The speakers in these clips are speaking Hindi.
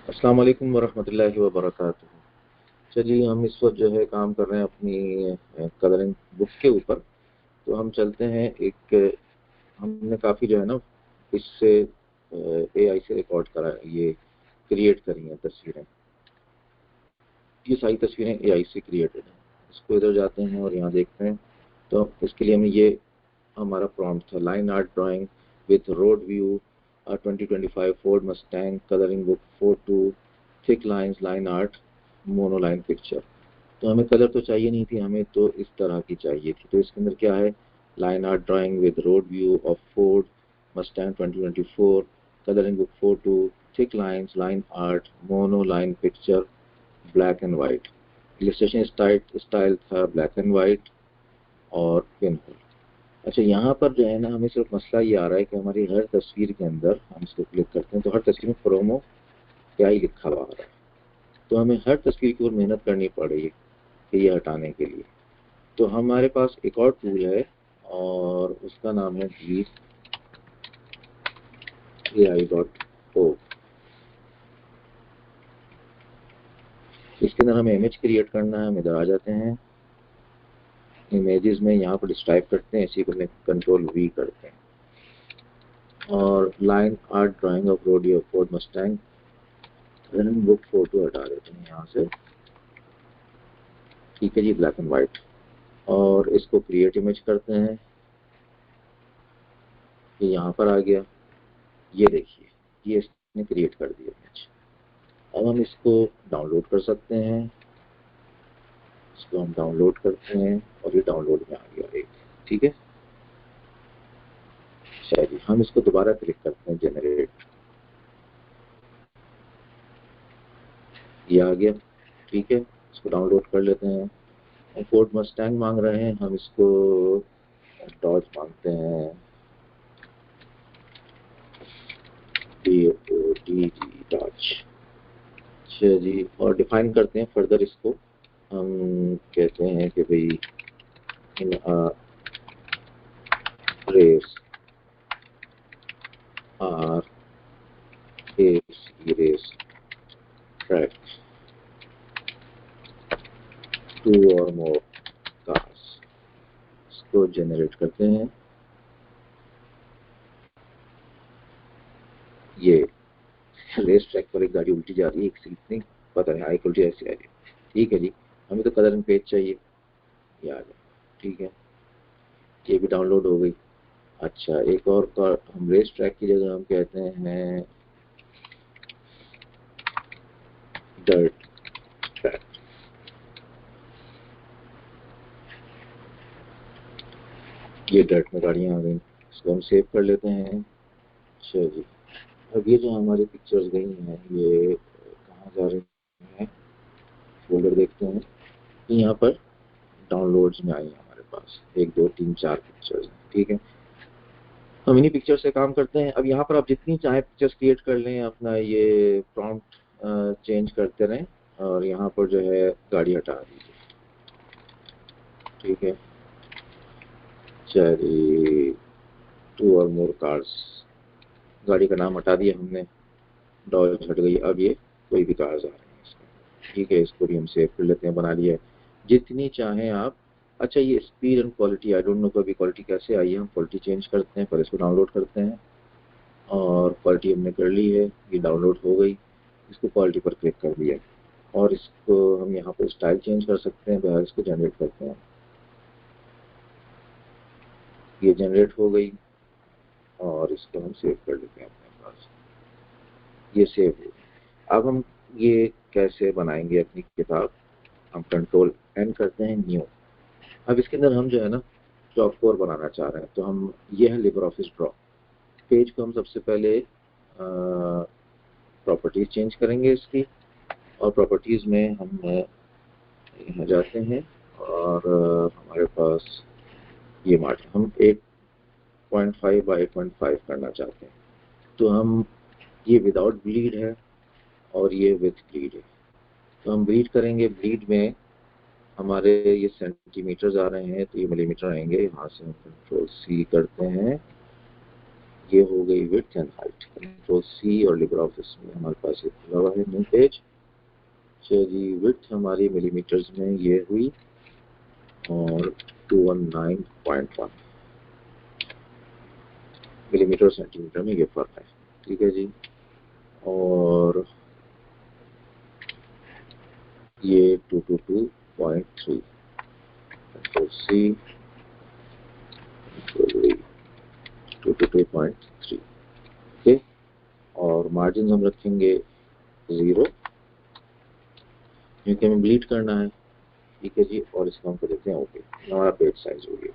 अस्सलाम वालेकुम वरहमतुल्लाहि वबरकातुहू। चलिए हम इस वक्त जो है काम कर रहे हैं अपनी कलरिंग बुक के ऊपर। तो हम चलते हैं एक हमने काफ़ी जो है ना इससे एआई से रिकॉर्ड करा ये क्रिएट करी हैं तस्वीरें। ये सारी तस्वीरें एआई से क्रिएटेड हैं। इसको इधर जाते हैं और यहाँ देखते हैं। तो इसके लिए हमें ये हमारा प्रॉम्प्ट था, line art drawing with road view 2025 Ford Mustang colouring book 42 thick lines line art monoline picture. तो हमें कलर तो चाहिए नहीं थी, हमें तो इस तरह की चाहिए थी। तो इसके अंदर क्या है, line art drawing with road view of Ford Mustang 2024 colouring book 42 thick lines line art mono line picture black and white. Illustration style था ब्लैक एंड वाइट और पिन होल। अच्छा, यहाँ पर जो है ना हमें सिर्फ मसला ये आ रहा है कि हमारी हर तस्वीर के अंदर हम इसको क्लिक करते हैं तो हर तस्वीर में प्रोमो क्या ही लिखा हुआ आ रहा है। तो हमें हर तस्वीर की ओर मेहनत करनी पड़ रही है कि ये हटाने के लिए। तो हमारे पास एक और टूल है और उसका नाम है ai.o। इसके अंदर हमें इमेज क्रिएट करना है। हम इधर आ जाते हैं इमेजेस में, यहाँ पर डिस्क्राइब करते हैं, इसी को कंट्रोल वी करते हैं और line art drawing of rodeo Ford Mustang book photo हटा देते हैं यहाँ से। ठीक है जी, ब्लैक एंड वाइट। और इसको क्रिएट इमेज करते हैं। ये यहाँ पर आ गया, ये देखिए, ये इसने क्रिएट कर दिया इमेज। अब हम इसको डाउनलोड कर सकते हैं। इसको हम डाउनलोड करते हैं और ये डाउनलोड में आ गया एक। ठीक है, चलिए हम इसको दोबारा क्लिक करते हैं जनरेट। ये आ गया। ठीक है, इसको डाउनलोड कर लेते हैं। फोर्ड मस्टैंग मांग रहे हैं, हम इसको डॉज मांगते हैं, डॉज। अच्छा जी, और डिफाइन करते हैं फर्दर इसको। हम कहते हैं कि भाई in race are race track two और मोर कार्स। इसको जनरेट करते हैं। ये रेस ट्रैक पर एक गाड़ी उल्टी जा रही है, एक सीट नहीं, पता नहीं एक उल्टी ऐसी आ रही है। ठीक है जी, हमें तो कलर एंड पेज चाहिए, ये आ गया। ठीक है, ये भी डाउनलोड हो गई। अच्छा, एक और हम रेस ट्रैक की जगह हम कहते हैं डर्ट ट्रैक। ये डर्ट में गाड़ियाँ आ गई, इसको हम सेव कर लेते हैं। अच्छा जी, अब ये जो हमारी पिक्चर्स गई हैं ये कहाँ जा रही हैं, फोल्डर देखते हैं। यहाँ पर डाउनलोड्स में आई है हमारे पास 1 2 3 4 पिक्चर्स हैं। ठीक है, हम इन्हीं पिक्चर से काम करते हैं। अब यहाँ पर आप जितनी चाहे पिक्चर्स क्रिएट कर लें, अपना ये प्रॉम्प्ट चेंज करते रहें और यहाँ पर जो है गाड़ी हटा दीजिए। ठीक है, चलिए टू और मोर कार्स, गाड़ी का नाम हटा दिया हमने, डॉज हट गई। अब ये कोई भी कार्स आ रहे हैं इसमें। ठीक है, इसको भी हम सेव कर लेते हैं, बना लिया है जितनी चाहें आप। अच्छा, ये speed and quality, I don't know कभी क्वालिटी कैसे आई है, हम क्वालिटी चेंज करते हैं, पर इसको डाउनलोड करते हैं और क्वालिटी हमने कर ली है, ये डाउनलोड हो गई। इसको क्वालिटी पर क्लिक कर दिया और इसको हम यहाँ पर स्टाइल चेंज कर सकते हैं। बहर इसको जनरेट करते हैं, ये जनरेट हो गई और इसको हम सेव कर लेते हैं अपने पास। ये सेव हो गई। अब हम ये कैसे बनाएंगे अपनी किताब, हम कंट्रोल एन करते हैं, न्यू। अब इसके अंदर हम जो है ना जॉब कोर बनाना चाह रहे हैं, तो हम ये है लिबर ऑफिस ड्रॉ। पेज को हम सबसे पहले प्रॉपर्टीज चेंज करेंगे इसकी, और प्रॉपर्टीज में हम यहाँ जाते हैं और हमारे पास ये मार्जिन हम 8.5 बाई 8.5 करना चाहते हैं। तो हम ये विदाउट ब्लीड है और ये विथ ब्लीड है। तो हम ब्लीड करेंगे, ब्लीड में हमारे ये सेंटीमीटर्स आ रहे हैं तो ये मिलीमीटर आएंगे। यहाँ से हम कंट्रोल सी करते हैं, ये हो गई width and height. Control C और लिबर ऑफिस में हमारे पास एक खुला हुआ है न्यू पेज। चलिए विड्थ हमारी मिलीमीटर्स में ये हुई और 219.1 मिलीमीटर सेंटीमीटर में ये फर्क है, ठीक है जी। और ये 222.3 कंट्रोल सी 222.3 ओके। और मार्जिन हम रखेंगे 0 क्योंकि हमें ब्लीड करना है, ठीक है जी। और इसको हम कर देते हैं ओके। हमारा पेज साइज हो गया।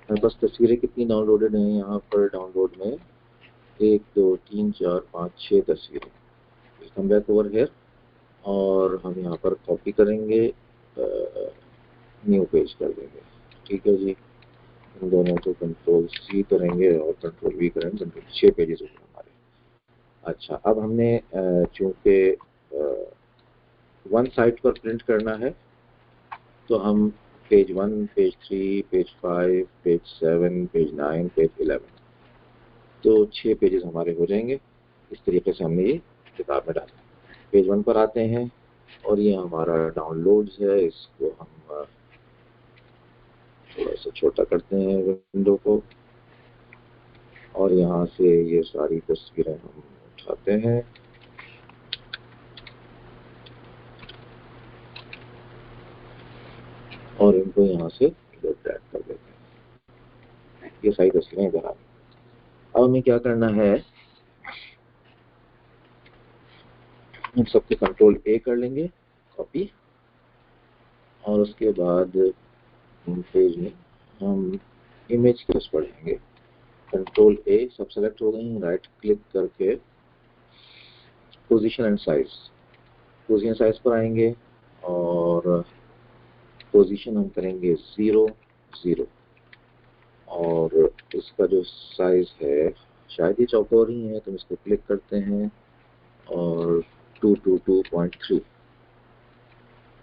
हमारे पास तस्वीरें कितनी डाउनलोडेड हैं यहाँ पर डाउनलोड में 1 2 3 4 5 6 तस्वीरें। कम बैक ओवर हेयर और हम यहाँ पर कॉपी करेंगे, न्यू पेज कर देंगे, ठीक है जी। इन दोनों को कंट्रोल सी करेंगे और कंट्रोल वी करेंगे, कंट्रोल 6 पेजेस हो गए हमारे। अच्छा, अब हमने चूँकि वन साइड पर प्रिंट करना है तो हम page 1, page 3, page 5, page 7, page 9, page 11, तो 6 पेजेस हमारे हो जाएंगे। इस तरीके से हमने ये किताब में डाला। पेज 1 पर आते हैं और ये हमारा डाउनलोड्स है। इसको हम थोड़ा सा छोटा करते हैं विंडो को और यहाँ से ये सारी तस्वीरें हम उठाते हैं और इनको यहाँ से इधर ड्रैग कर देते हैं। ये सारी तस्वीरें इधर आ गई। अब हमें क्या करना है, हम सबके कंट्रोल ए कर लेंगे कॉपी और उसके बाद पेज में हम इमेज के उस पर जाएंगे। कंट्रोल ए सब सेलेक्ट हो गई, राइट क्लिक करके position and size, position size पर आएंगे और पोजीशन हम करेंगे 0 0 और इसका जो साइज है शायद ये चौकोर ही है तो हम इसको क्लिक करते हैं और 222.3,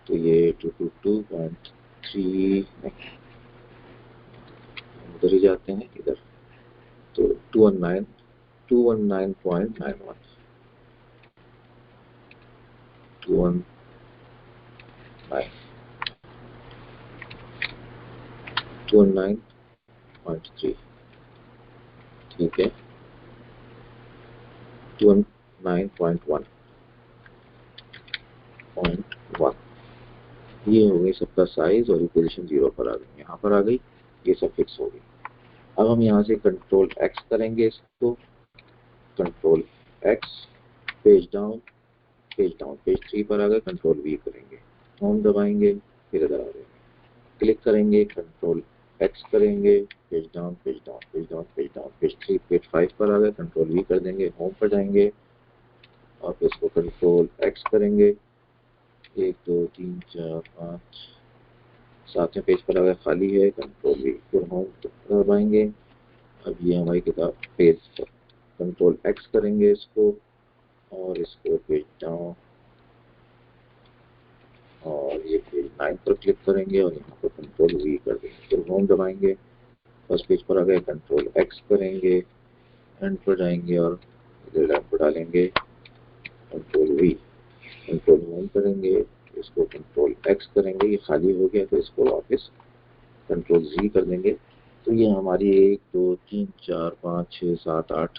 तो ये 222.3 उधर ही जाते हैं इधर, तो 219.91 219.3, ठीक है। 219.1 ये हो गई सबका साइज और ये पोजीशन 0 पर आ गई, यहाँ पर आ गई, ये सब फिक्स हो गई। अब हम यहाँ से कंट्रोल एक्स करेंगे इसको, control x, page down, page 3 पर आ गए, कंट्रोल वी करेंगे, होम दबाएंगे, फिर इधर आ जाएंगे, क्लिक करेंगे, कंट्रोल एक्स करेंगे, page down page down page down page down, page 3 page 5 पर आ गए, कंट्रोल वी कर देंगे, होम पर जाएंगे और फिर इसको कंट्रोल एक्स करेंगे, 1 2 3 4 5 7वें पेज पर अगर खाली है, कंट्रोल वी फिर होम दबाएंगे। अब ये हमारी किताब पेज पर कंट्रोल एक्स करेंगे इसको और इसको पेज डाउन और ये पेज 9 पर क्लिक करेंगे और यहाँ पर कंट्रोल वी कर देंगे, फिर होम दबाएंगे। फर्स्ट पेज पर आ गए, कंट्रोल एक्स करेंगे, एंड पर जाएंगे और इधर एंड पर डालेंगे, कंट्रोल वी, कंट्रोल होम करेंगे, इसको कंट्रोल एक्स करेंगे, ये खाली हो गया तो इसको वापस कंट्रोल जी कर देंगे। तो ये हमारी 1 2 3 4 5 6 7 8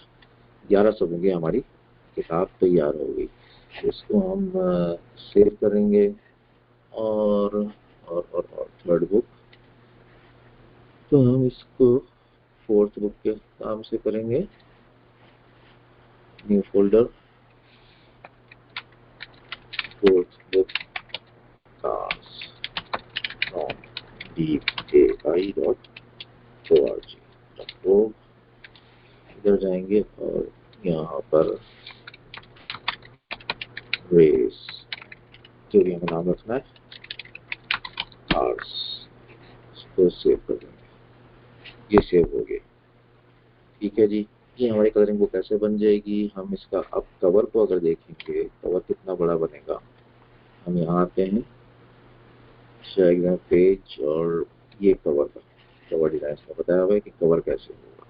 11 सब होंगे, हमारी किताब तैयार हो गई। इसको हम सेव करेंगे और थर्ड बुक, तो हम इसको फोर्थ बुक के नाम से करेंगे, new folder, fourth book DAI.org, इधर जाएंगे और यहाँ पर रेस जो भी हमें नाम रखना है आर्ट्स, इसको सेव कर देंगे, ये सेव हो गया, ठीक है जी। ये हमारी कलरिंग बुक कैसे बन जाएगी, हम इसका अब कवर को अगर देखेंगे, कवर कितना बड़ा बनेगा, हम यहाँ आते हैं डायग्राम पेज और ये कवर का कवर डिजाइन का बताया हुआ है कि कवर कैसे होगा।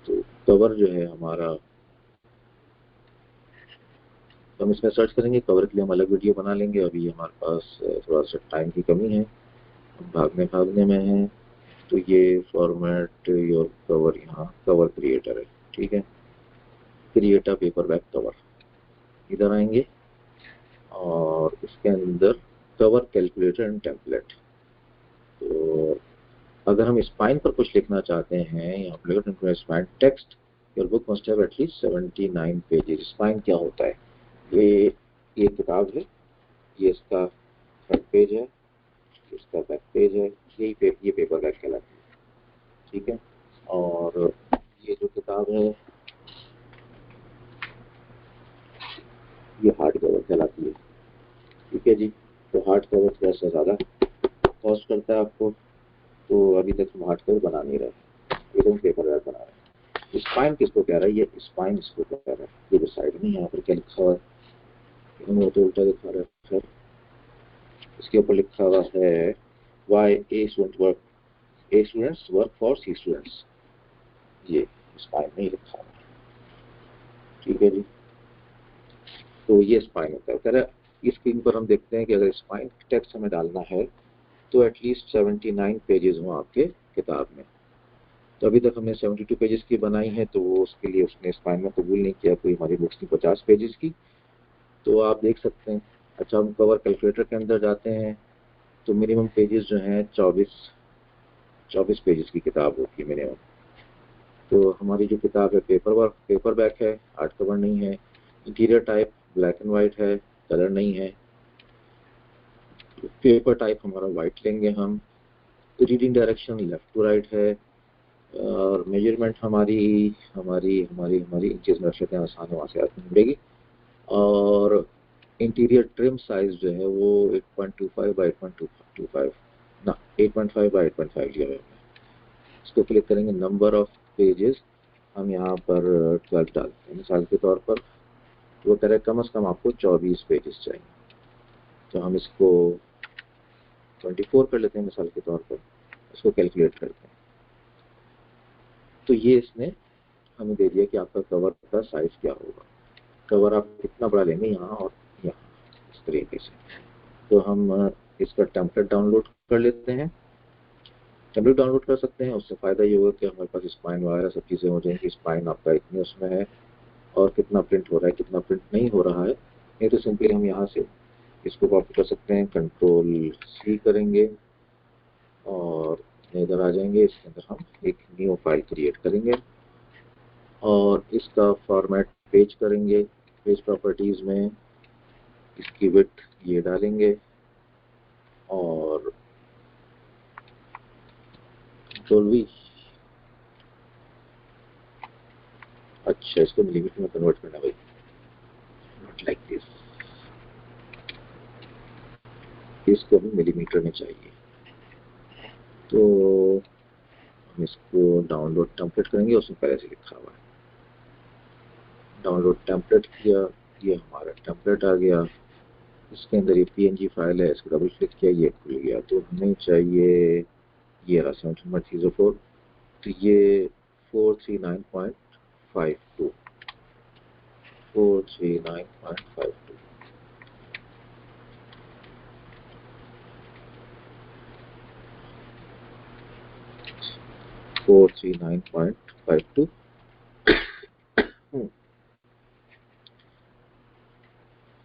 तो कवर जो है हमारा, तो हम इसमें सर्च करेंगे। कवर के लिए हम अलग वीडियो बना लेंगे, अभी हमारे पास थोड़ा सा टाइम की कमी है, भागने में है। तो ये फॉर्मेट योर कवर, यहाँ कवर क्रिएटर है, ठीक है। Create a paper back cover, इधर आएंगे और इसके अंदर कवर कैलकुलेटर एंड टेम्पलेट। तो अगर हम स्पाइन पर कुछ लिखना चाहते हैं, यहाँ पर spine text your book must have at least 79 pages. Spine क्या होता है? ये किताब है, ये इसका फ्रंट पेज है, इसका बैक पेज है, ये पेपर बैक कहलाती है, ठीक है। और ये जो किताब है ये हार्ड कवर कहलाती है, ठीक है जी। तो हार्ड कवर थोड़ा सा ज़्यादा कॉस्ट करता है आपको, तो अभी तक हम हार्ड कवर बना नहीं रहे, ये तो हम पेपर बैक बना रहे हैं। स्पाइन किसको कह रहा है? ये स्पाइन इसको कह रहा है। ये जो साइड में यहाँ पर क्या लिखा हुआ है, हमें तो उल्टा दिखा रहा है। इसके ऊपर लिखा हुआ है why A students work for C students, ये स्पाइन में ही लिखा हुआ है, ठीक है जी। तो ये स्पाइन होता है। कह रहा है इस स्क्रीन पर हम देखते हैं कि अगर स्पाइन टेक्स्ट हमें डालना है तो एटलीस्ट 79 पेजेस हों आपके किताब में। तो अभी तक हमने 72 पेजेस की बनाई है, तो वो उसके लिए उसने स्पाइन में कबूल नहीं किया, कोई हमारी बुक्स थी 50 पेजेस की। तो आप देख सकते हैं। अच्छा, हम कवर कैलकुलेटर के अंदर जाते हैं, तो मिनिमम पेजेस जो हैं 24 पेजेस की किताब होती है मिनिमम। तो हमारी जो किताब है पेपर बैक है, हार्ड कवर नहीं है। Interior type black and white है, कलर नहीं है। पेपर टाइप हमारा वाइट लेंगे हम। Reading direction left to right है। और मेजरमेंट हमारी हमारी हमारी हमारी इंचेस में रख लेते हैं, आसान है, वहाँ से आपको मिलेगी। और इंटीरियर ट्रिम साइज जो है वो 8.25 बाई 8.25 ना 8.5 बाई 8.5 लिया है। इसको क्लिक करेंगे। नंबर ऑफ पेजेस हम यहाँ पर 12 डालते हैं मिसाल के तौर पर। वो कह रहे कम से कम आपको 24 पेजेस चाहिए, तो हम इसको 24 कर लेते हैं मिसाल के तौर पर। इसको कैलकुलेट करते हैं, तो ये इसने हमें दे दिया कि आपका कवर का साइज क्या होगा। कवर आप कितना बड़ा लेंगे, यहाँ और यहाँ, इस तरीके से। तो हम इसका टेम्पलेट डाउनलोड कर लेते हैं। टेम्पलेट डाउनलोड कर सकते हैं, उससे फ़ायदा ये होगा कि हमारे पास स्पाइन वगैरह सब चीज़ें हो जाएंगी। स्पाइन आपका इतने उसमें है और कितना प्रिंट हो रहा है, कितना प्रिंट नहीं हो रहा है। नहीं तो सिंपली हम यहाँ से इसको कॉपी कर सकते हैं, कंट्रोल-C करेंगे और इधर आ जाएंगे। इसके अंदर हम एक न्यू फाइल क्रिएट करेंगे और इसका फॉर्मेट पेज करेंगे। पेज प्रॉपर्टीज़ में इसकी विड्थ ये डालेंगे और कंट्रोल-V। अच्छा, इसको मिलीमीटर में कन्वर्ट करना भाई, नॉट लाइक दिस। इसको हमें मिलीमीटर में चाहिए, तो हम इसको डाउनलोड टेम्पलेट करेंगे। उसमें पहले से लिखा हुआ है, डाउनलोड टेम्पलेट किया, ये हमारा टेम्पलेट आ गया। इसके अंदर ये PNG फाइल है, इसको डबल क्लिक किया, ये खुल गया। तो हमें चाहिए ये रहा 7.04। तो ये 439.52 439.52 439.52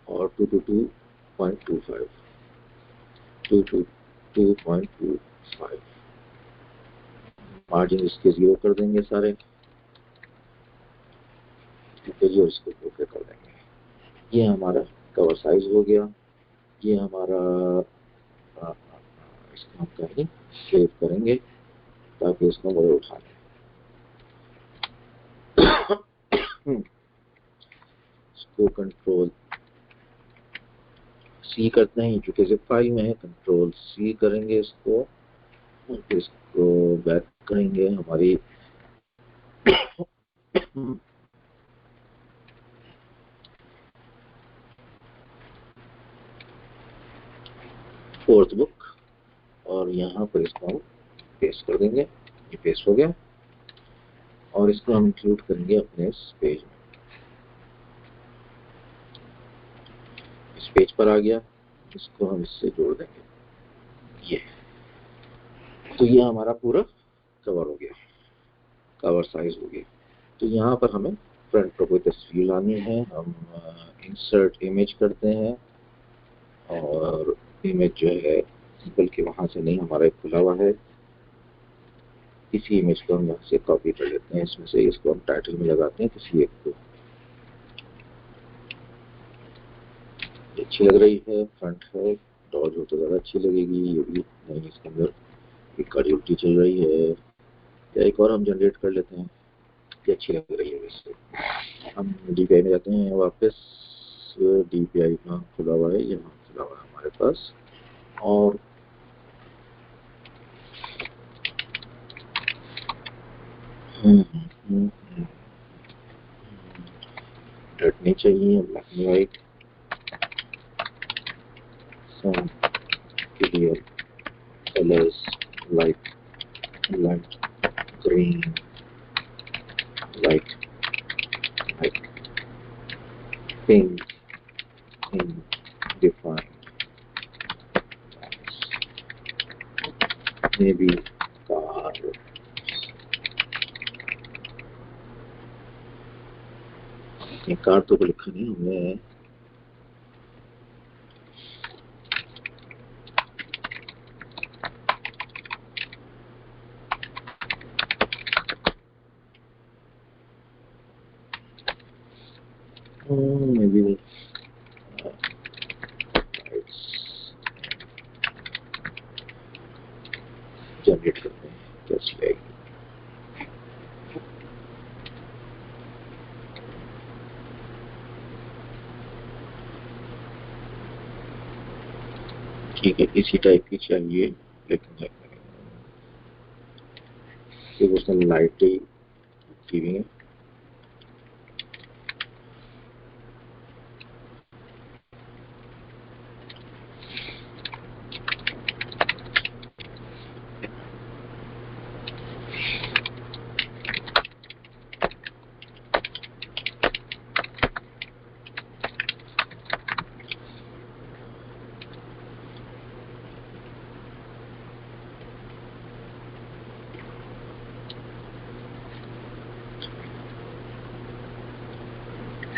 और 222.25 222.25 मार्जिन इसके 0 कर देंगे सारे, ठीक है जी। और इसको ओके कर देंगे। ये हमारा कवर साइज हो गया। ये हमारा इसको हम कहीं सेव करेंगे ताकि इसको मुझे उठा लें। इसको कंट्रोल-C करते हैं, चूंकि जिप फाइल में है। कंट्रोल-C करेंगे इसको और फिर इसको बैक करेंगे। हमारी फोर्थ बुक, और यहाँ पर इसको हम पेस्ट कर देंगे। ये पेस्ट हो गया। और इसको हम इंक्लूड करेंगे अपने इस पेज में। इस पेज पर आ गया, इसको हम इससे जोड़ देंगे। ये तो ये हमारा पूरा कवर हो गया, कवर साइज हो गया। तो यहाँ पर हमें फ्रंट पर कोई तस्वीर लानी है, हम इंसर्ट इमेज करते हैं और इमेज जो है बल्कि वहाँ से नहीं, हमारा एक खुला हुआ है, इसी इमेज को हम यहाँ से कॉपी कर लेते हैं, इसमें से इसको हम टाइटल में लगाते हैं किसी एक को। अच्छी लग रही है, फ्रंट है, डॉज हो तो ज़्यादा अच्छी लगेगी। ये भी नहीं, इसके अंदर एक गाड़ी उल्टी चल रही है, या एक और हम जनरेट कर लेते हैं, ये अच्छी लग रही है। वैसे हम DPI में जाते हैं वापस, DPI कहाँ खुला हुआ है, यहाँ खुला हुआ है हमारे पास। और डटनी चाहिए, black and white, some clear colors like light green, light pink in defined lines. Maybe car. ये कार तो लिखा नहीं हमने, maybe lights जनरेट करते हैं, जस्ट लाइक ठीक है, इसी टाइप की चाहिए, लेकिन उसमें लाइटें टीवी है।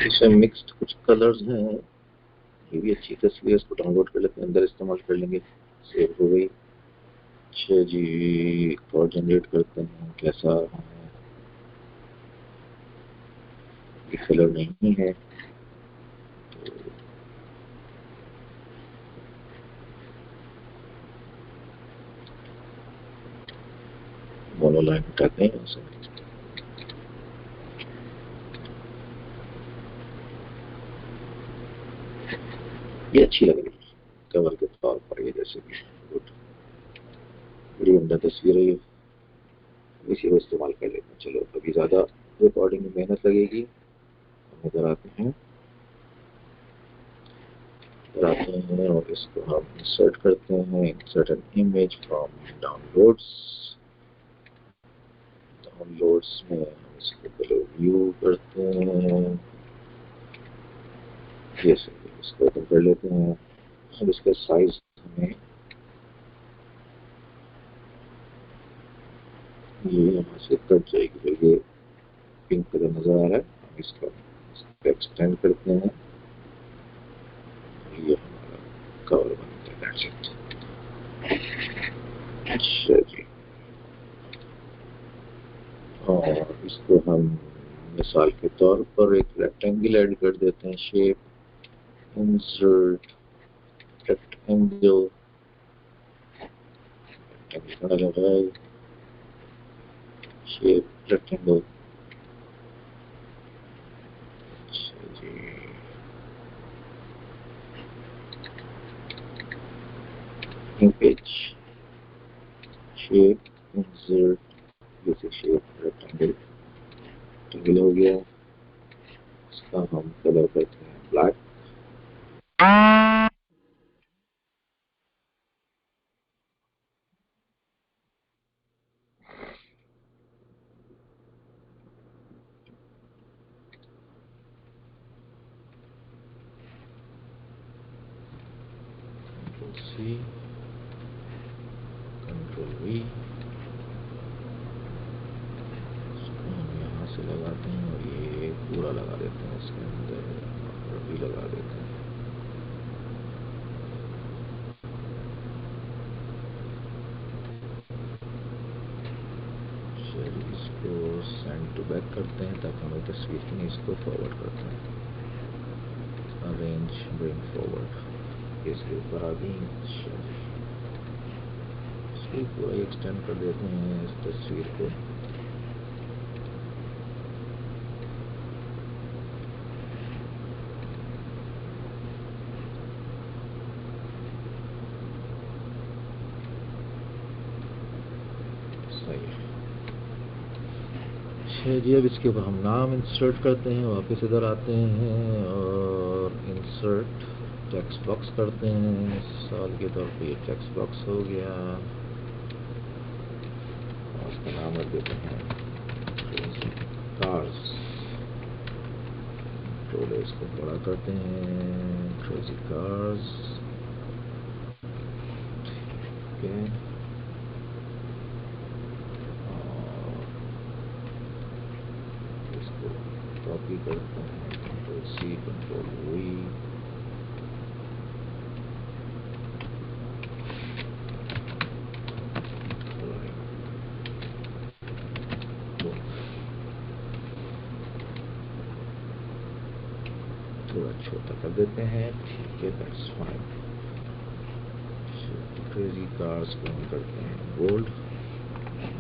इसमें मिक्स्ड कुछ कलर्स हैं, ये भी अच्छी तस्वीर है, इसको डाउनलोड कर लेते हैं, अंदर इस्तेमाल कर लेंगे। सेव हो गई। अच्छा जी, और जनरेट करते हैं, कैसा है, ये कलर नहीं है तो मोनो लाइन हटाते हैं यहाँ से। ये अच्छी लग रही है कवर के तौर पर, ये जैसे कि गुड, बड़ी उम्दा तस्वीर है ये, इसी को इस्तेमाल कर लेते हैं। चलो, अभी ज़्यादा रिकॉर्डिंग में मेहनत लगेगी, हम इधर आते हैं, और इसको हम इंसर्ट करते हैं, insert an image from downloads. Downloads में हम इसको पहले व्यू करते हैं, ये इसको ओपन कर लेते हैं। अब इसका साइज हमें ये यहाँ से कट जाएगी, तो ये पिंक कलर नजर आ रहा है, हम इसको एक्सटेंड करते हैं, ये हमारा कवर बन गया। That's it. अच्छा जी, और इसको हम मिसाल के तौर पर एक रेक्टेंगल ऐड कर देते हैं, शेप इंसर्ट रेक्टेंगल, रेक्टेंगल बना लग रहा है, शेप रेक्टेंगल। अच्छा जी, पेज शेप इंसर्ट, जैसे शेप रेक्टेंगल, रेक्टेंगल हो गया। इसका हम कलर करते हैं ब्लैक। C, कंट्रोल V, इसको हम यहाँ से लगाते हैं और ये पूरा लगा देते हैं, इसके अंदर और भी लगा देते हैं। चलिए इसको सेंड टू बैक करते हैं ताकि हमें तस्वीर की नहीं, इसको फॉरवर्ड करते हैं। अरेंज ब्रिंग फॉरवर्ड, इसके ऊपर आ गई। चलिए इसको पूरा एक्सटेंड कर देते हैं इस तस्वीर को। जी अब इसके ऊपर हम नाम इंसर्ट करते हैं, वापस इधर आते हैं और इंसर्ट टेक्स्ट बॉक्स करते हैं। साल के तौर पे ये टेक्स्ट बॉक्स हो गया और इसका नाम रख देते हैं कार्स। तो इसको बड़ा करते हैं, क्रेजी कार्स। ठीक है, कॉपी करते हैं, कंट्रोल C, कंट्रोल V, थोड़ा छोटा कर देते हैं। ठीक है, दैट्स फाइन। क्रेजी कार्स को हम करते हैं बोल्ड,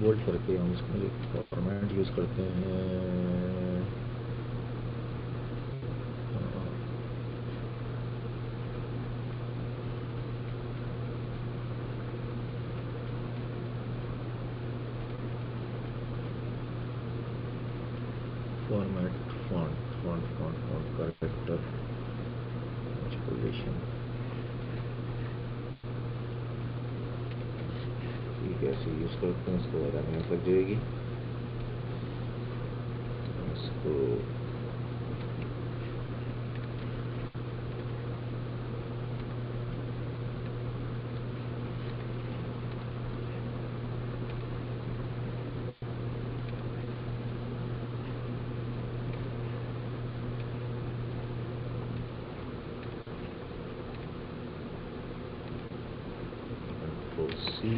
बोल्ड करके हम इसमें एक फॉर्मेट यूज़ करते हैं, फॉर्मेट फॉन्ट कैरेक्टर पोजीशन। ठीक है, ऐसे यूज़ करते हैं। इसको वाला में लग जाएगी। इसको कंट्रोल C,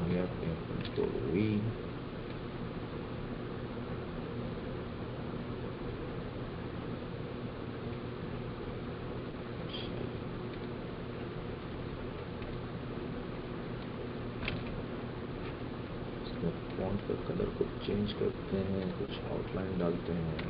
आगे आते हैं कंट्रोल V, फॉन्ट का कलर को चेंज करते हैं, कुछ आउटलाइन डालते हैं।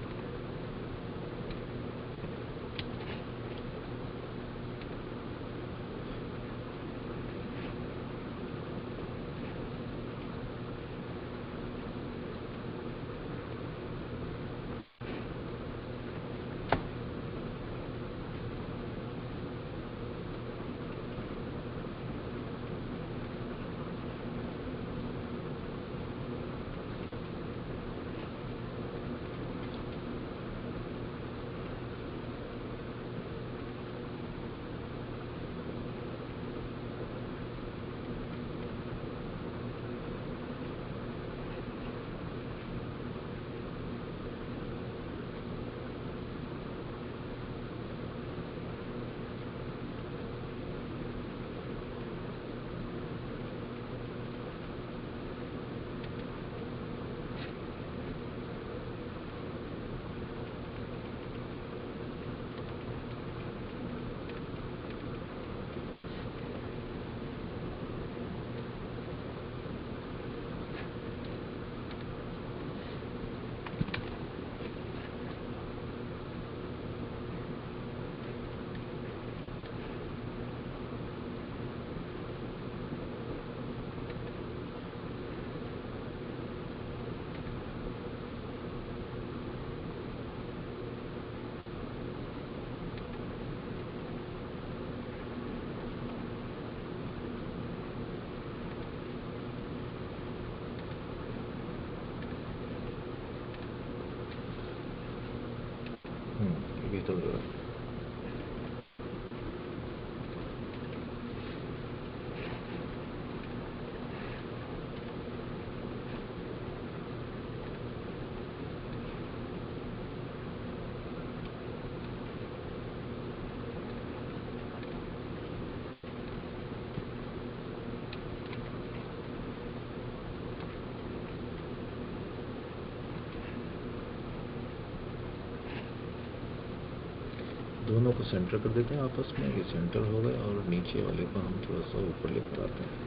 दोनों को सेंटर कर देते हैं आपस में, ये सेंटर हो गए, और नीचे वाले को हम थोड़ा सा ऊपर लेकर आते हैं।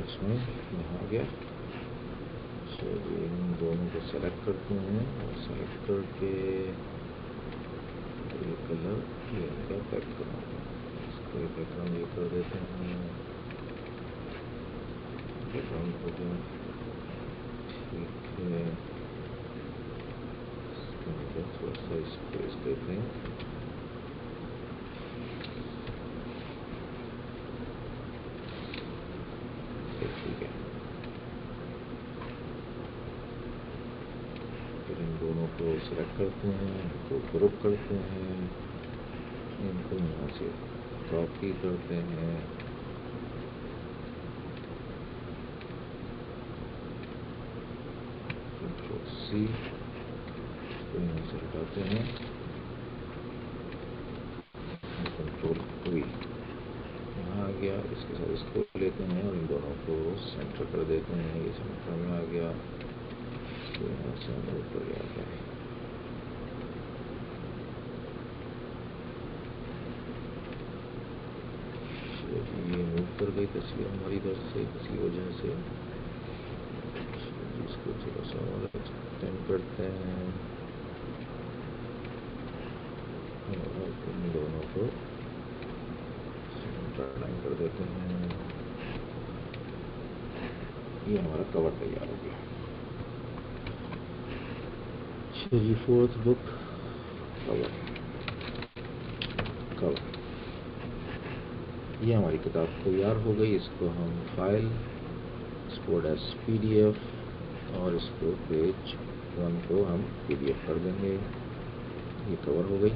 इसमें यहाँ आ गया। चलिए इन दोनों को सेलेक्ट करते हैं और सेलेक्ट करके ये कलर ये इनका बैकग्राउंड, इसको बैकग्राउंड ये कर देते हैं। बैकग्राउंड हो गया, ठीक है। इसके अंदर थोड़ा सा स्पेस देते हैं। ठीक है, फिर इन दोनों को सिलेक्ट करते हैं, इनको ग्रुप करते हैं, इनको यहाँ से कॉपी करते हैं, Ctrl+C, इसको यहाँ से हटाते हैं, Ctrl+V, यहाँ आ गया। इसके साथ इसको लेते हैं और इन दोनों को सेंटर कर देते हैं। ये सेंटर में आ गया, इसको यहाँ से हम ऊपर ले आते हैं। ये मूव कर गई तस्वीर हमारी इधर से, किसी वजह से। इसको थोड़ा सा और एक्सटेंड करते हैं और इन दोनों को सेंटर लाइन कर देते हैं। ये हमारा कवर तैयार हो गया। चलिए फोर्थ बुक कवर, ये हमारी किताब तैयार हो गई। इसको हम फाइल एक्सपोर्ट एज PDF और इसको पेज 1 को हम PDF कर देंगे। ये कवर हो गई।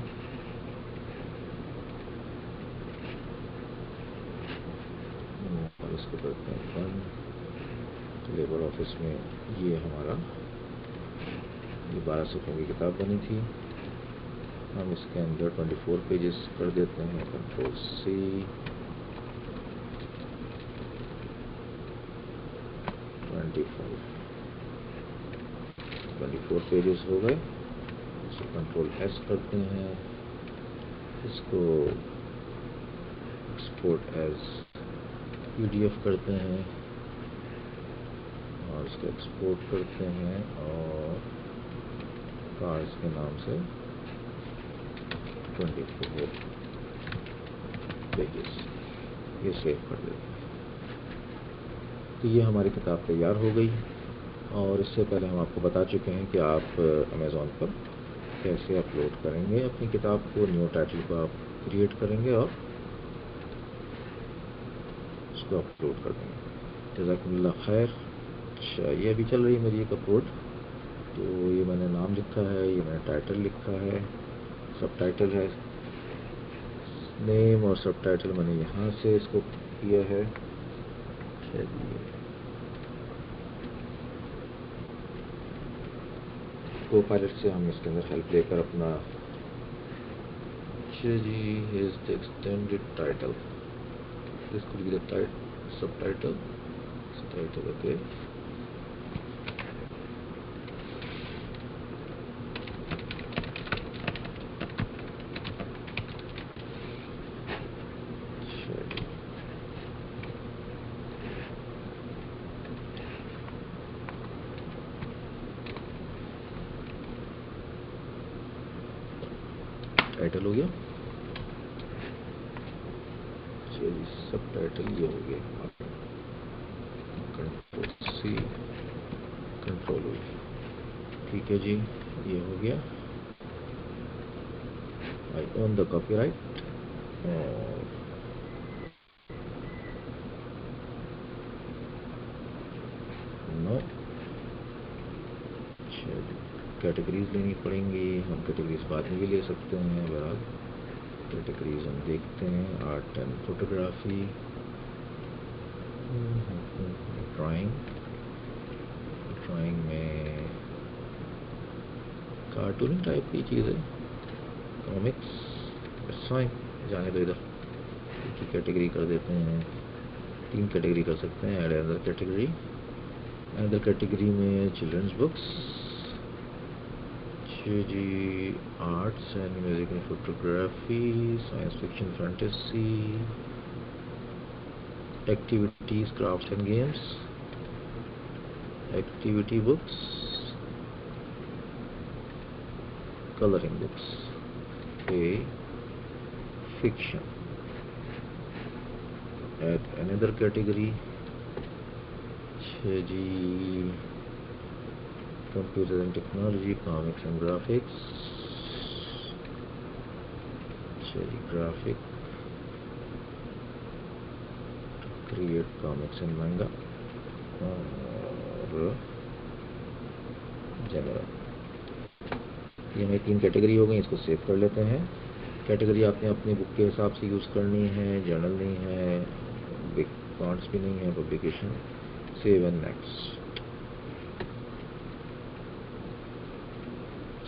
और इसको करते हैं बंद। लेबर ऑफिस में ये हमारा 12 सफ़ों की किताब बनी थी। हम इसके अंदर 24 पेजेस कर देते हैं। Ctrl+C, 24 पेजेस हो गए। इसको Ctrl+S करते हैं, इसको एक्सपोर्ट एज PDF करते हैं और इसको एक्सपोर्ट करते हैं और कार्ड्स के नाम से 24 पेजेस ये सेव कर देते हैं। तो ये हमारी किताब तैयार हो गई। और इससे पहले हम आपको बता चुके हैं कि आप अमेज़ॉन पर कैसे अपलोड करेंगे अपनी किताब को। न्यू टाइटल को आप क्रिएट करेंगे और उसको अपलोड कर देंगे। जज़ाकुमुल्लाह खैर। अच्छा, ये अभी चल रही है मेरी एक अपलोड। तो ये मैंने नाम लिखा है, ये मैंने टाइटल लिखा है, सब टाइटल है, नेम और सब टाइटल मैंने यहाँ से इसको किया है। को पायलट से हम इसके अंदर हेल्प लेकर अपना जी is the extended title, this could be the subtitle okay. Title हो गया। चलिए सब टाइटल ये हो गया। Ctrl+C, Ctrl+V, ठीक है जी, ये हो गया। I own the copyright. No, categories लेनी पड़ेंगी। हम कैटेगरीज बाद में भी ले सकते हैं। बहरहाल कैटेगरीज हम देखते हैं। Art and photography, drawing, drawing में कार्टून टाइप की चीज़ें, कॉमिक्स, फाइन, जाने दो इधर। एक ही कैटेगरी कर देते हैं, 3 कैटेगरी कर सकते हैं। Add other category, other category में चिल्ड्रंस बुक्स, जी, arts and music and photography, science fiction, fantasy, activities, crafts and games, activity books, coloring books. A fiction. Add another category. जी, computer and technology, comics and graphics. जी, graphic. Create comics and manga. और जनरल। ये हमारी 3 कैटेगरी हो गई, इसको सेव कर लेते हैं। कैटेगरी आपने अपनी बुक के हिसाब से यूज़ करनी है, जर्नल नहीं है, बिग फॉन्ट्स भी नहीं है, पब्लिकेशन। Save and next.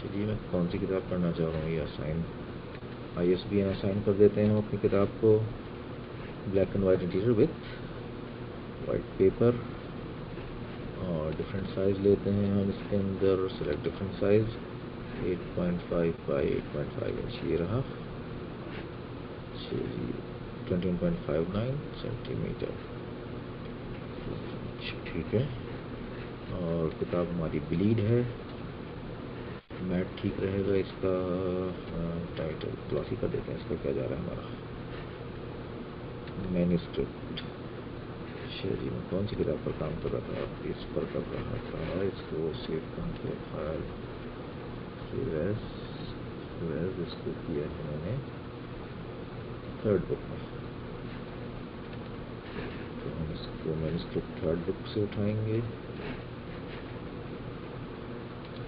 चलिए, मैं कौन सी किताब पढ़ना चाह रहा हूँ, ये असाइन ISBN असाइन कर देते हैं हम अपनी किताब को। Black and white interior with white paper, और डिफरेंट साइज लेते हैं हम इसके अंदर। Select different size, 8.5 by 8.5 inch ये रहा। चलिए, 21.59 सेंटीमीटर, ठीक है। और किताब हमारी ब्लीड है, मैट ठीक रहेगा इसका। टाइटल क्लासी कर देते हैं, इसका क्या जा रहा है हमारा, मैन्युस्क्रिप्ट। चलिए, मैं कौन सी किताब पर काम कर रहा था, इस पर कर रहा था। इसको सेव कहाँ किया, फाइल, इसको किया है मैंने थर्ड बुक में। तो हम इसको मैन्युस्क्रिप्ट थर्ड बुक से उठाएंगे।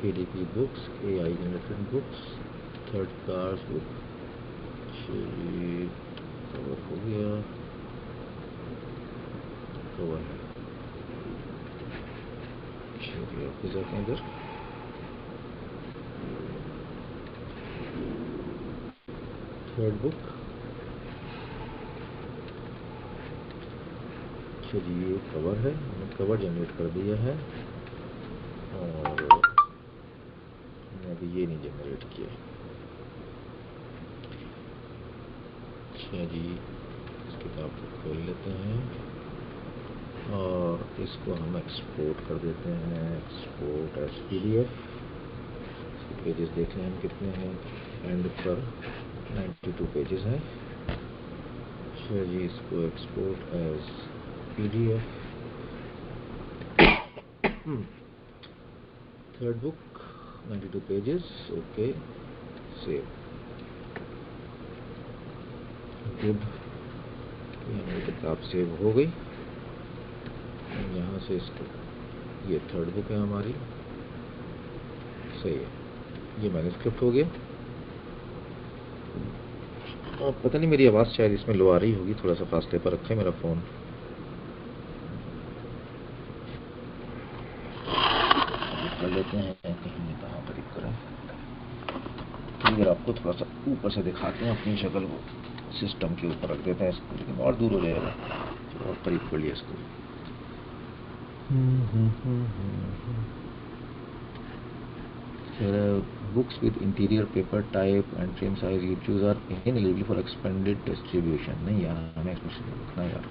PDP books, AI generated books, third class book. चलिए, कवर हो गया, कवर है। चलिए, वापस जाते हैं इधर। Third book. चलिए, कवर है, मैंने कवर जनरेट कर दिया है, और मैंने अभी ये नहीं जनरेट किया। अच्छा जी, इस किताब को खोल लेते हैं और इसको हम एक्सपोर्ट कर देते हैं। Export as PDF। इसके पेजेस देख लें हम कितने हैं, एंड पर 92 पेजेस हैं। अच्छा जी, इसको export as PDF। Third book, 92 pages, okay, save, good. ये हमारी किताब सेव हो गई। यहाँ से इसको, ये थर्ड बुक है हमारी, सही है, ये मैन्युस्क्रिप्ट हो गया। और पता नहीं, मेरी आवाज़ शायद इसमें लो आ रही होगी, थोड़ा सा फासले पर रखें मेरा फ़ोन। कर लेते हैं, कहीं नहीं कहाँ करीब करें, अगर आपको थोड़ा सा ऊपर से दिखाते हैं अपनी शक्ल को, सिस्टम के ऊपर रख देते हैं इसको, लेकिन और दूर हो जाएगा, और करीब कर लिया इसको। Books with interior paper type and trim size you choose are ineligible for expanded distribution. नहीं यार, हमें एक्सपेंडेड लिखना यार,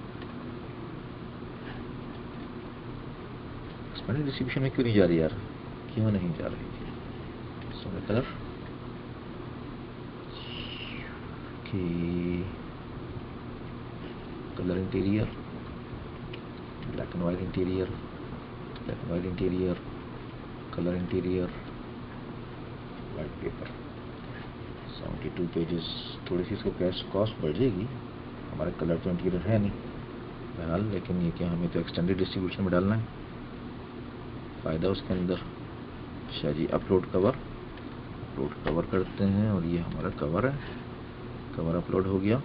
एक्सपेंडेड डिस्ट्रीब्यूशन में क्यों नहीं जा रही यार, क्यों नहीं जा रही। कलर की, colour interior, black and white interior, black and white interior, colour interior, white paper, 72 pages. थोड़ी सी इसको कैश कॉस्ट बढ़ जाएगी, हमारे कलर तो इंटीरियर है नहीं बहरहाल, लेकिन ये क्या, हमें तो एक्सटेंडेड डिस्ट्रीब्यूशन में डालना है, फ़ायदा उसके अंदर। अच्छा जी, अपलोड कवर, अपलोड कवर करते हैं, और ये हमारा कवर है, कवर अपलोड हो गया।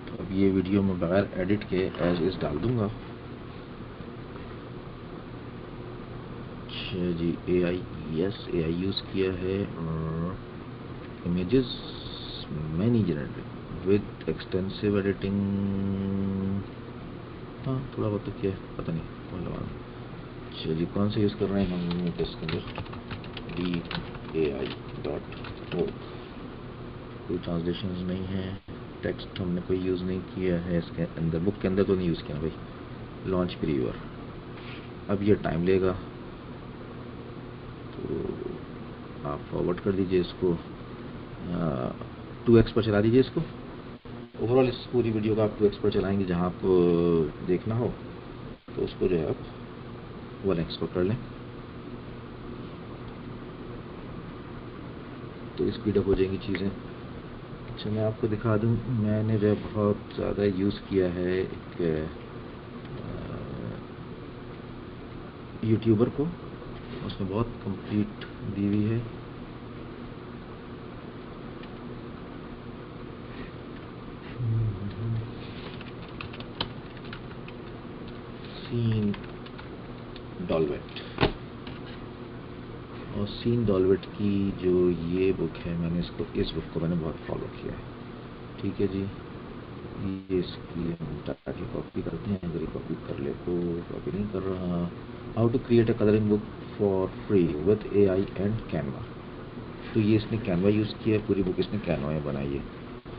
तो अब ये वीडियो मैं बगैर एडिट के एज इज़ डाल दूंगा। अच्छा जी, AI, यस, AI यूज़ किया है। Images many generated with extensive editing, हाँ थोड़ा बहुत तो किया है, पता नहीं, मतलब चलिए कौन सा यूज़ कर रहे हैं हम इसके अंदर, DAI.org। कोई ट्रांसलेशन नहीं है, टेक्स्ट हमने कोई यूज़ नहीं किया है इसके अंदर, बुक के अंदर तो नहीं यूज़ किया ना भाई। लॉन्च प्रीव्यूअर, अब ये टाइम लेगा, तो आप फॉरवर्ड कर दीजिए इसको, 2x पर चला दीजिए इसको। ओवरऑल इस पूरी वीडियो का आप 2x पर चलाएंगे, जहाँ आपको देखना हो तो उसको जो है आप 1x पर कर लें, तो स्पीड अप हो जाएंगी चीज़ें। अच्छा मैं आपको दिखा दूं, मैंने जो बहुत ज़्यादा यूज़ किया है एक यूट्यूबर को, उसने बहुत कंप्लीट दी हुई है। सीन डॉलवेट, और सीन डॉलवेट की जो ये बुक है, मैंने इस बुक को मैंने बहुत फॉलो किया है। ठीक है जी, ये इसकी हम डाटा की कॉपी करते हैं, अगर ये कॉपी कर ले तो, कॉपी नहीं कर रहा। How to create a colouring book for free with AI and Canva. तो ये इसने कैनवा यूज़ किया है, पूरी बुक इसने कैनवा में बनाई है,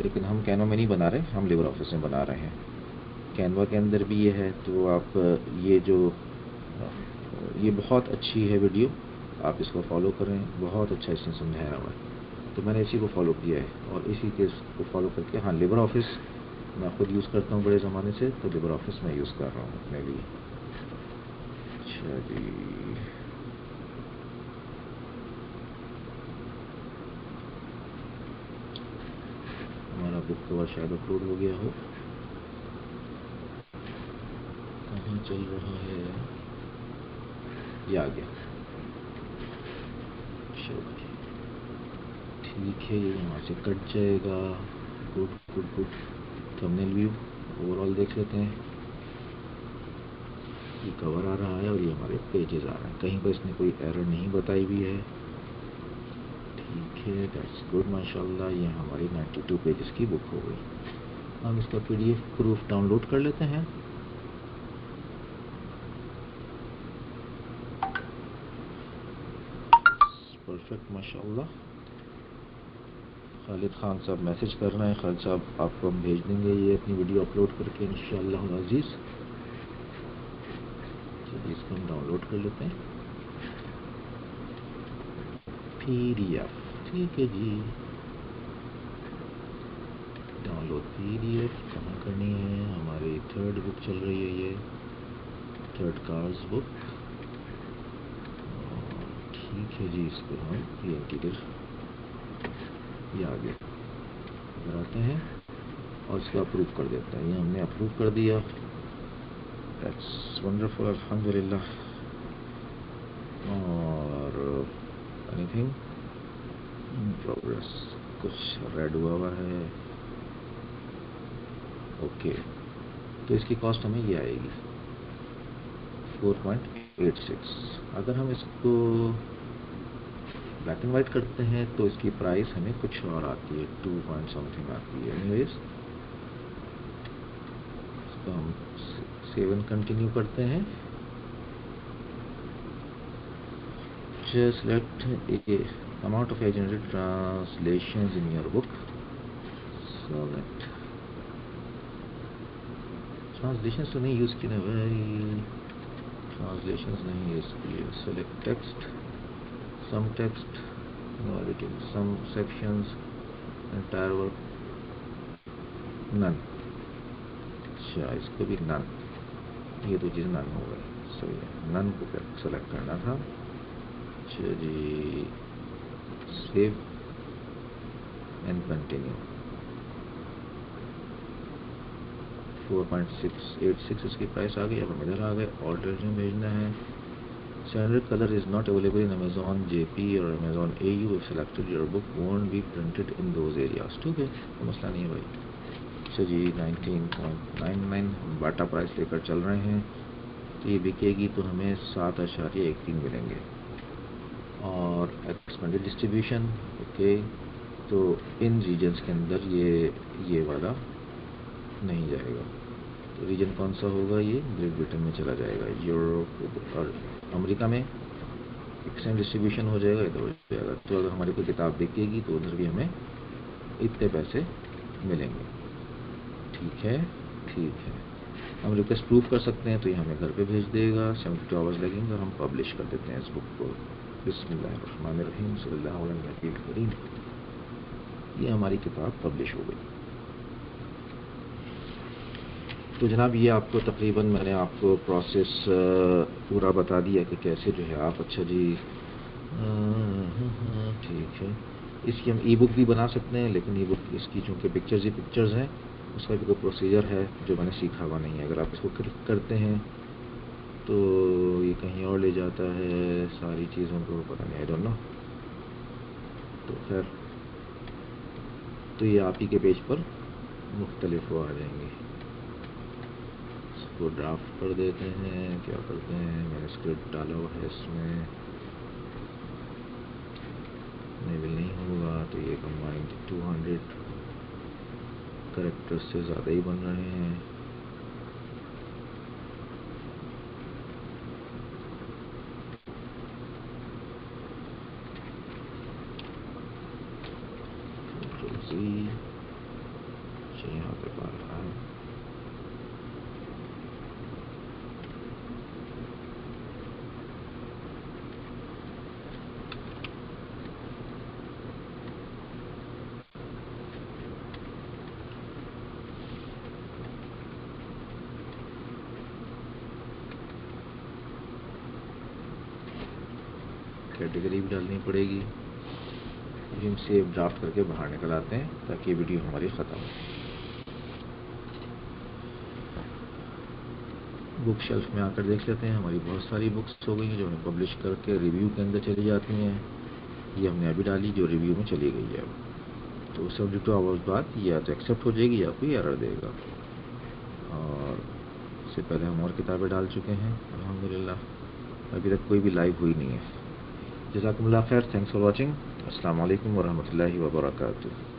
लेकिन हम कैनवा में नहीं बना रहे, हम लिबर ऑफिस में बना रहे हैं। कैनवा के अंदर भी ये है, तो आप ये जो ये बहुत अच्छी है वीडियो, आप इसको फॉलो करें, बहुत अच्छा इसने समझाया हुआ है। तो मैंने इसी को फॉलो किया है, और इसी के को फॉलो करके, हाँ लिबर ऑफिस मैं खुद यूज़ करता हूँ बड़े ज़माने से, तो लिबर ऑफिस में यूज़ कर रहा हूँ अपने लिए। अच्छा जी, हमारा बुक कवर शायद अपलोड हो गया हो, कहाँ चल रहा है, ये आ गया। चलो ठीक है, ये यहाँ से कट जाएगा। Good good good. Thumbnail view overall देख लेते हैं, ये कवर आ रहा है और ये हमारे पेजेस आ रहे हैं, कहीं पर इसने कोई एरर नहीं बताई हुई है। ठीक है, दैट्स गुड माशाल्लाह। ये हमारी 92 पेजेस की बुक हो गई। हम इसका PDF प्रूफ डाउनलोड कर लेते हैं। परफेक्ट माशाल्लाह। खालिद खान साहब मैसेज कर रहे हैं, खालिद साहब आपको हम भेज देंगे ये अपनी वीडियो अपलोड करके इंशाअल्लाह अज़ीज़। चलिए इसको हम डाउनलोड कर लेते हैं, PDF। ठीक है जी, डाउनलोड PDF कहाँ करनी है, हमारी थर्ड बुक चल रही है, ये थर्ड कार्स बुक। ठीक है जी, इसको हम ये इंटीरियर ये आगे इधर आते हैं और इसको अप्रूव कर देते हैं। ये हमने अप्रूव कर दिया, दैट्स वंडरफुल अल्हम्दुलिल्लाह। और एनीथिंग इन प्रोग्रेस, कुछ रेड हुआ है। ओके, तो इसकी कॉस्ट हमें ये आएगी 4.86। अगर हम इसको ब्लैक एंड वाइट करते हैं तो इसकी प्राइस हमें कुछ और आती है, 2 पॉइंट समथिंग आती है। एनीवेज इसको हम सेव एंड कंटिन्यू करते हैं। Select a amount of generated translations in your book. Select translations तो नहीं यूज़ की ना भाई, translations नहीं यूज़ की। Select text, some text, no editing, some sections, entire work, none। अच्छा इसको भी none, ये दो चीज़ none हो गई, सही है, none को सेलेक्ट करना था। चलिए सेव एंड कंटिन्यू। 4.686 इसकी प्राइस आ गई। अब हम इधर आ गए, ऑर्डर में भेजना है। Standard colour is not available in Amazon JP और Amazon AU if selected your book won't be printed in those areas. ठीक है, तो मसला नहीं है भाई। अच्छा जी, 19.99 हम बाटा प्राइस लेकर चल रहे हैं, तो ये बिकेगी तो हमें 7.13 मिलेंगे। और एक्सपेंडेड डिस्ट्रीब्यूशन, ओके, तो इन रीजन्स के अंदर ये वाला नहीं जाएगा, रीजन कौन सा होगा, ये ग्रेट ब्रिटेन में चला जाएगा। यूरोप और अमेरिका में एक सेम डिस्ट्रीब्यूशन हो जाएगा, इधर हो जाएगा। तो अगर हमारी कोई किताब बिकेगी तो उधर भी हमें इतने पैसे मिलेंगे। ठीक है, ठीक है। हम रिक्वेस्ट प्रूव कर सकते हैं तो ये हमें घर पे भेज देगा। 72 आवर्स लगेंगे और हम पब्लिश कर देते हैं इस बुक को। बिस्मिल्लाहिर्रहमानिर्रहीम, सल्लल्लाहु अलैहि नबील करीम। ये हमारी किताब पब्लिश हो गई। तो जनाब ये आपको तकरीबन मैंने आपको प्रोसेस पूरा बता दिया कि कैसे जो है आप, अच्छा जी, ठीक है। इसकी हम ई बुक भी बना सकते हैं, लेकिन ई बुक इसकी चूँकि पिक्चर्स ही पिक्चर्स हैं, उसका भी कोई प्रोसीजर है जो मैंने सीखा हुआ नहीं है। अगर आप इसको क्लिक करते हैं तो ये कहीं और ले जाता है, सारी चीज़ों को पता नहीं, आई डोंट नो। तो खैर, तो ये आप ही के पेज पर मुख्तलिफ वो आ जाएंगे। इसको ड्राफ्ट कर देते हैं, क्या करते हैं, मैंने स्क्रिप्ट डाला हुआ है इसमें, नेविल नहीं होगा तो ये कंबाइंड 200 करेक्टर्स से ज़्यादा ही बन रहे हैं। Control+C, अच्छा यहाँ पे पा रहा है। कैटेगरी भी डालनी पड़ेगी। अभी हम सेव ड्राफ्ट करके बाहर निकल आते हैं ताकि वीडियो हमारी ख़त्म हो। बुक शेल्फ में आकर देख लेते हैं, हमारी बहुत सारी बुक्स हो गई हैं जो हमें पब्लिश करके रिव्यू के अंदर चली जाती हैं। ये हमने अभी डाली जो रिव्यू में चली गई है। तो 72 आवर्स बाद या तो एक्सेप्ट हो जाएगी या कोई एरर देगा। और इससे पहले हम और किताबें डाल चुके हैं अल्हम्दुलिल्लाह। अभी तक कोई भी लाइव हुई नहीं है। जज़ाकुमुल्लाह खैर, थैंक्स फॉर वॉचिंग। अस्सलाम वालेकुम वरहमतुल्लाहि वबरकातुहू।